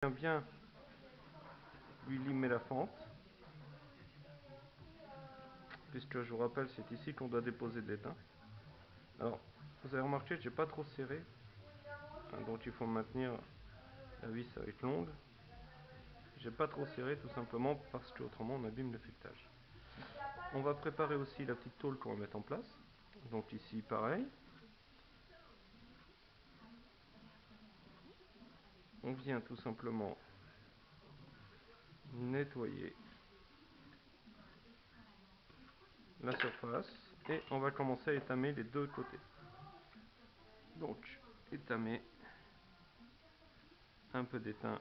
Bien lui limer la fente, puisque je vous rappelle c'est ici qu'on doit déposer de l'étain. Alors vous avez remarqué que j'ai pas trop serré, hein, donc il faut maintenir la vis avec l'ongle. J'ai pas trop serré tout simplement parce que autrement on abîme le filetage. On va préparer aussi la petite tôle qu'on va mettre en place. Donc ici pareil, on vient tout simplement nettoyer la surface et on va commencer à étamer les deux côtés. Donc étamer un peu d'étain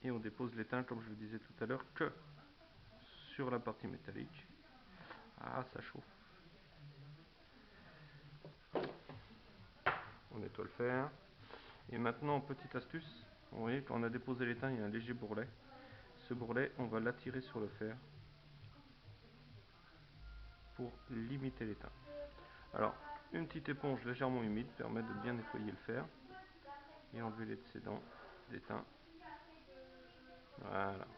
et on dépose l'étain comme je vous disais tout à l'heure que sur la partie métallique. Ah, ça chauffe. On nettoie le fer. Et maintenant, petite astuce, vous voyez quand on a déposé l'étain, il y a un léger bourrelet. Ce bourrelet, on va l'attirer sur le fer pour limiter l'étain. Alors, une petite éponge légèrement humide permet de bien nettoyer le fer et enlever l'excédent d'étain. Voilà.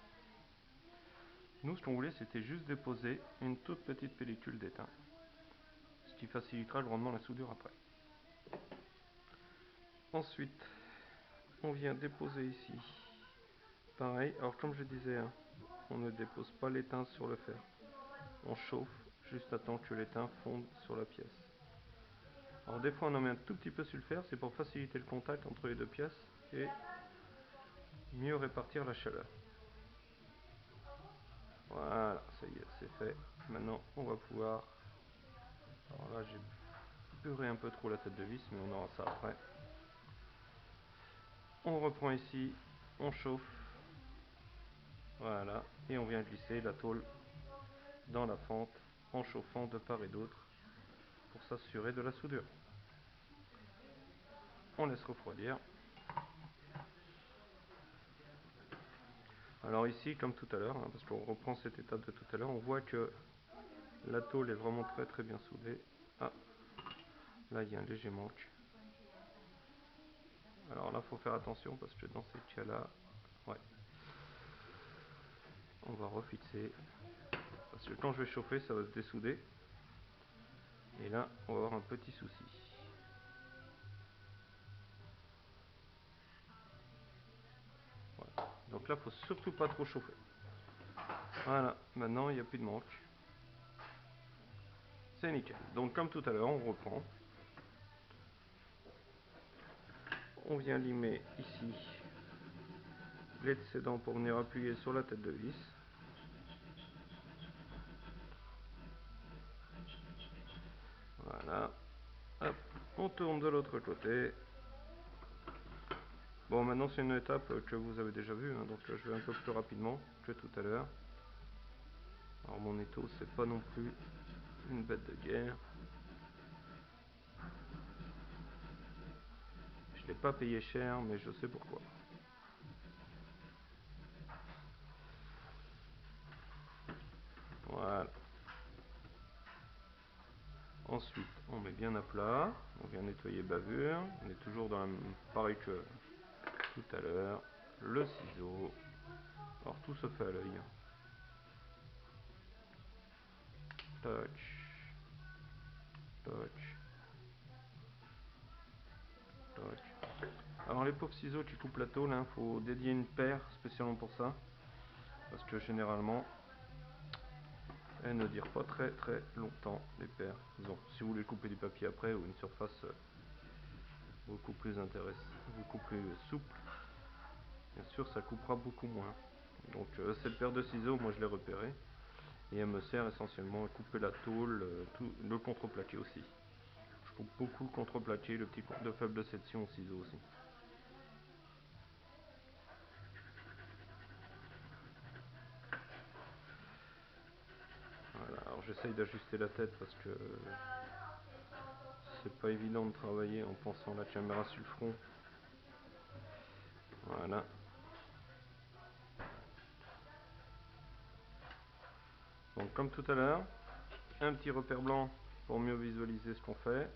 Nous, ce qu'on voulait, c'était juste déposer une toute petite pellicule d'étain, ce qui facilitera grandement la soudure après. Ensuite, on vient déposer ici. Pareil, alors comme je disais, hein, on ne dépose pas l'étain sur le fer. On chauffe juste à temps que l'étain fonde sur la pièce. Alors des fois on en met un tout petit peu sur le fer, c'est pour faciliter le contact entre les deux pièces et mieux répartir la chaleur. Voilà, ça y est, c'est fait. Maintenant on va pouvoir... Alors là j'ai beurré un peu trop la tête de vis, mais on aura ça après. On reprend ici, on chauffe. Voilà, et on vient glisser la tôle dans la fente en chauffant de part et d'autre pour s'assurer de la soudure. On laisse refroidir. Alors ici, comme tout à l'heure, hein, parce qu'on reprend cette étape de tout à l'heure, on voit que la tôle est vraiment très bien soudée. Ah, là il y a un léger manque. Alors là, il faut faire attention parce que dans ces cas-là, ouais, on va refixer. Parce que quand je vais chauffer, ça va se dessouder. Et là, on va avoir un petit souci. Voilà. Donc là, il faut surtout pas trop chauffer. Voilà, maintenant il n'y a plus de manque. C'est nickel. Donc comme tout à l'heure, on reprend. On vient limer ici l'excédent pour venir appuyer sur la tête de vis. Voilà. Hop, on tourne de l'autre côté. Bon, maintenant c'est une étape que vous avez déjà vue, hein, donc je vais un peu plus rapidement que tout à l'heure. Alors mon étau, c'est pas non plus une bête de guerre. Je l'ai pas payé cher, mais je sais pourquoi. Voilà. Ensuite, on met bien à plat. On vient nettoyer bavure. On est toujours dans la même... pareil que tout à l'heure. Le ciseau. Alors tout se fait à l'œil. Touch. Touch. Touch. Alors les pauvres ciseaux qui coupent la tôle, il faut dédier une paire spécialement pour ça. Parce que généralement, elles ne durent pas très longtemps, les paires. Disons, si vous voulez couper du papier après ou une surface beaucoup plus intéressante, beaucoup plus souple, bien sûr ça coupera beaucoup moins. Donc cette paire de ciseaux, moi je l'ai repérée et elle me sert essentiellement à couper la tôle, tout, le contreplaqué aussi. Je coupe beaucoup le contreplaqué, le petit de faible section au ciseau aussi. Voilà, alors j'essaye d'ajuster la tête parce que c'est pas évident de travailler en pensant la caméra sur le front. Voilà. Donc comme tout à l'heure, un petit repère blanc pour mieux visualiser ce qu'on fait.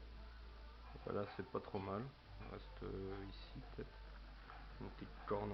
Voilà, c'est pas trop mal. On reste ici peut-être. une petite corne.